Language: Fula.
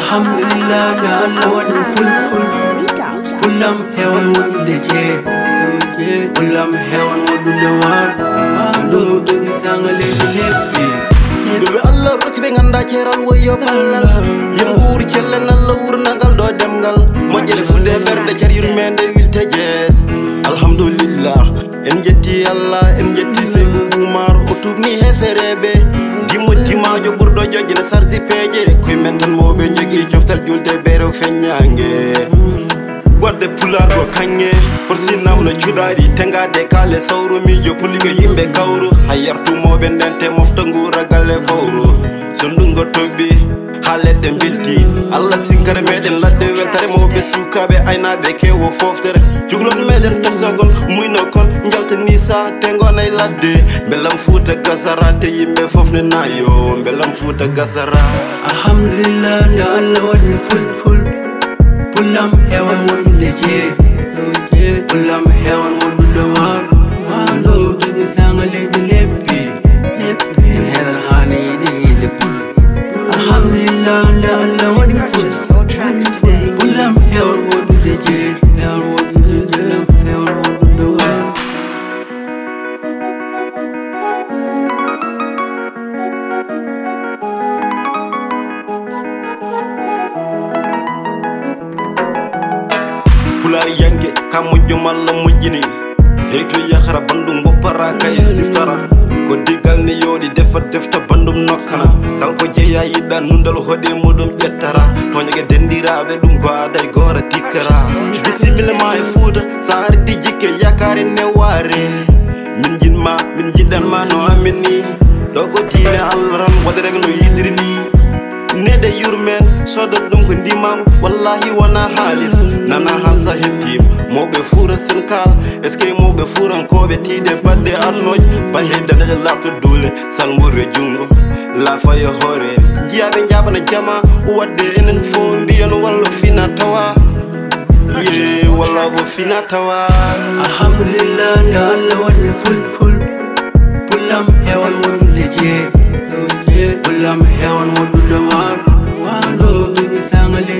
alhamdulillah na Allah wani kulam hewan wani da ke kulam hewan wani da wani dungu gani sangale lepe Dulu Allah rukbe nganda keral wayo ballal yembur kellen Allah wurnangal do demgal mojjele funde berde car yurmende wilte jees alhamdulillah en jetti Allah en jetti Seydou Oumar o tubni heferebe dimmajo burdo jojjine sarsi peje koy men tan mobe jogi cioftal julde bero feñange godde Pulaagu kange porsi namno cuɗaɗi tengade kale sawru mijo puligo yimɓe kawru hayartu moɓe ndente mofta ngura galle fawru so ndungo tobbi ha leɗɗe bilti Allah sinkare meɗen ladde weltare moɓe sukaɓe aynaɓe kewo foftere juglon meɗen taksogol muyno kon jaltani sa te gonay ladde belam Fuuta gasara te yimɓe fofne nayo belam Fuuta gasara alhamdulillah nde Allah waɗi ful Pulam hewan wani da ke Pulam hewan wani da wani Wando gani sangale da lepe In heran hani da yi da pul alhamdulillah nde Allah wani ful Pulam hewan wani da ke hewan wani da wani Pulaar yange ka mujjo malla mujjini heyto yahara bandum boppara kay siftara ko digal ni yodi defta bandum nokkana kal ko jeeya yidda nundal hode mudum ƴettara toñage dendiraɓe ɗum ko aday gora tikkara bisimilla ma e Fuuta sa ardi jikke yakare neware min jinma min jiddanma no amin ni ɗo ko diine Allah ran waɗirega no yidiri ni nede yurmen sodat ɗum ko ndimago wallahi wona haalis nana halsa hettim mawɓe fuura sen kal est ce que mawɓe fuurankoɓe tiide badde arnoje bahe daneɗe labto dole salmorre jungo lafayo hoore jiyaɓe jabana jama wadde enen fo mbiyan walla fina tawa ye walla bo fina tawa alhamdulillah nde Allah waɗi ful pulam hewan wonde jeeɗi Pulam hewan wonde wani Wando gani sangale